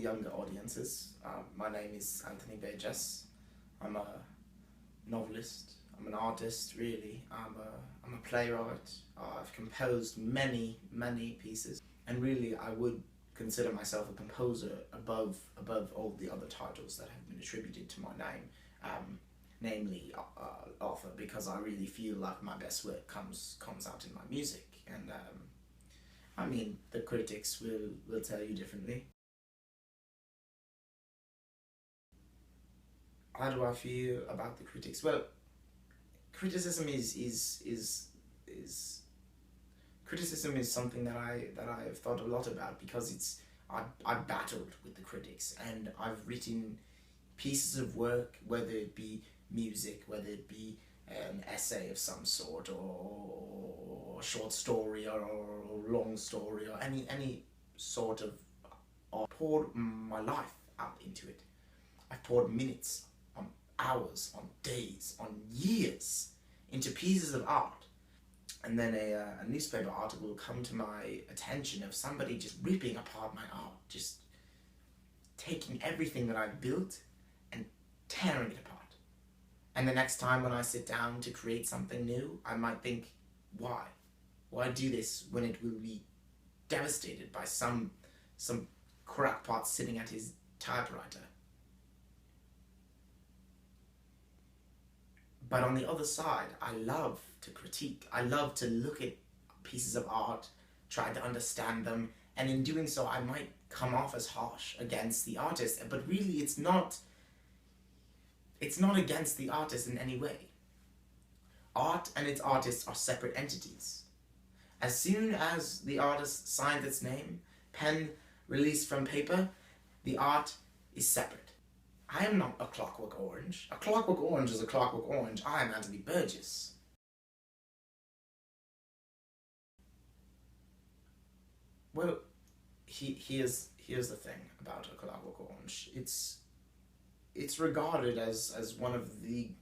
younger audiences, my name is Anthony Burgess. I'm a novelist. I'm an artist, really. I'm a playwright. I've composed many pieces, and really, I would consider myself a composer above all the other titles that have been attributed to my name, namely author, because I really feel like my best work comes out in my music, and I mean, the critics will tell you differently. How do I feel about the critics? Well, criticism is criticism is something that I have thought a lot about, because I've battled with the critics, and I've written pieces of work, whether it be music, whether it be an essay of some sort, or a short story, or long story, or any sort of. I poured my life out into it. I've poured minutes, on hours, on days, on years into pieces of art. And then a newspaper article will come to my attention of somebody just ripping apart my art, just taking everything that I've built and tearing it apart. And the next time when I sit down to create something new, I might think, why? Why do this when it will be devastated by some crackpot sitting at his typewriter? But on the other side, I love to critique. I love to look at pieces of art, try to understand them, and in doing so, I might come off as harsh against the artist. But really, it's not against the artist in any way. Art and its artists are separate entities. As soon as the artist signs its name, pen released from paper, the art is separate. I am not a Clockwork Orange. A Clockwork Orange is a Clockwork Orange. I am Anthony Burgess. Well, here's the thing about a Clockwork Orange. It's regarded as one of the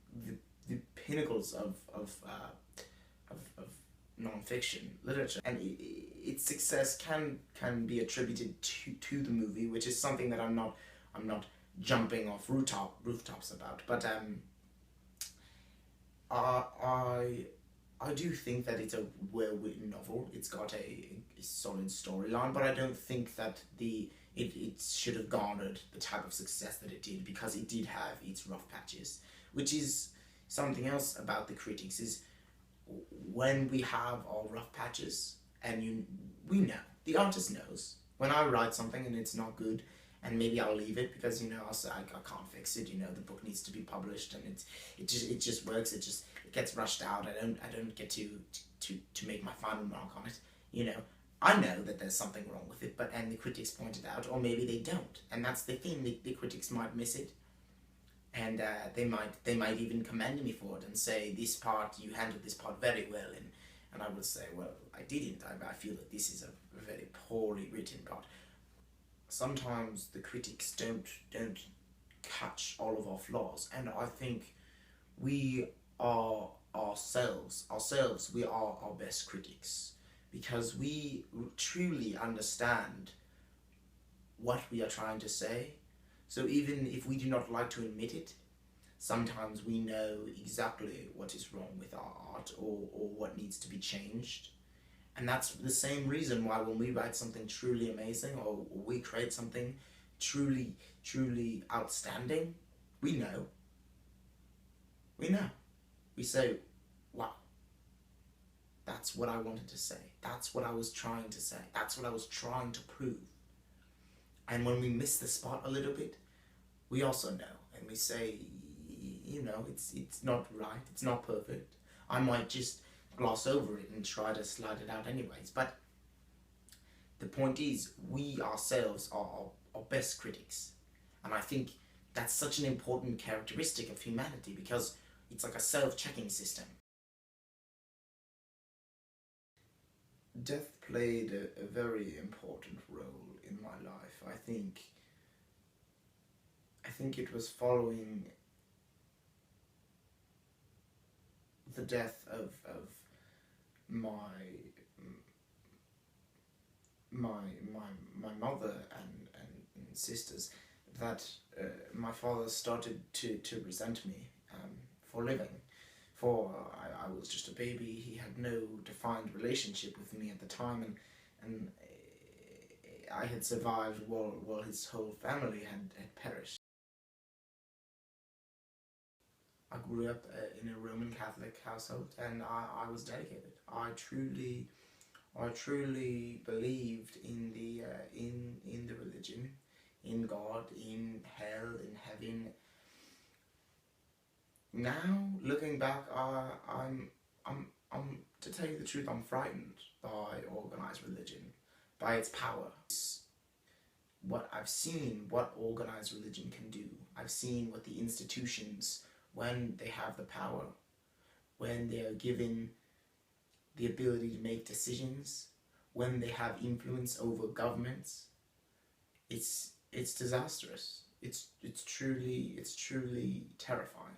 pinnacles of non-fiction literature, and its success can be attributed to the movie, which is something that I'm not jumping off rooftops about. But I do think that it's a well-written novel. It's got a solid storyline, but I don't think that it should have garnered the type of success that it did, because it did have its rough patches, which is something else about the critics. Is when we have our rough patches, and we know, the artist knows, when I write something and it's not good, and maybe I'll leave it because I'll say I can't fix it. The book needs to be published, and it just works. It gets rushed out. I don't get to make my final mark on it. I know that there's something wrong with it, and the critics point it out, or maybe they don't, and that's the thing. The critics might miss it, and they might even commend me for it and say, this part, you handled this part very well, and I would say, well, I didn't. I feel that this is a very poorly written part. Sometimes the critics don't catch all of our flaws, and I think we are ourselves. We are our best critics, because we truly understand what we are trying to say. So even if we do not like to admit it, sometimes we know exactly what is wrong with our art, or what needs to be changed. And that's the same reason why when we write something truly amazing, or we create something truly outstanding, we know. We say, wow, that's what I wanted to say. That's what I was trying to say. That's what I was trying to prove. And when we miss the spot a little bit, we also know, and we say, it's not right, it's not perfect. I might just gloss over it and try to slide it out anyways. But the point is, we ourselves are our best critics. And I think that's such an important characteristic of humanity, because it's like a self-checking system. Death played a very important role in my life. I think it was following the death of my mother and sisters, that my father started to resent me for living. For I was just a baby. He had no defined relationship with me at the time, and I had survived while his whole family had perished. I grew up in a Roman Catholic household, and I was dedicated. I truly believed in the religion, in God, in hell, in heaven. Now looking back, I'm to tell you the truth, I'm frightened by organized religion, by its power. What I've seen, what organized religion can do. I've seen what the institutions, when they have the power, when they are given the ability to make decisions, when they have influence over governments, it's disastrous. It's truly terrifying.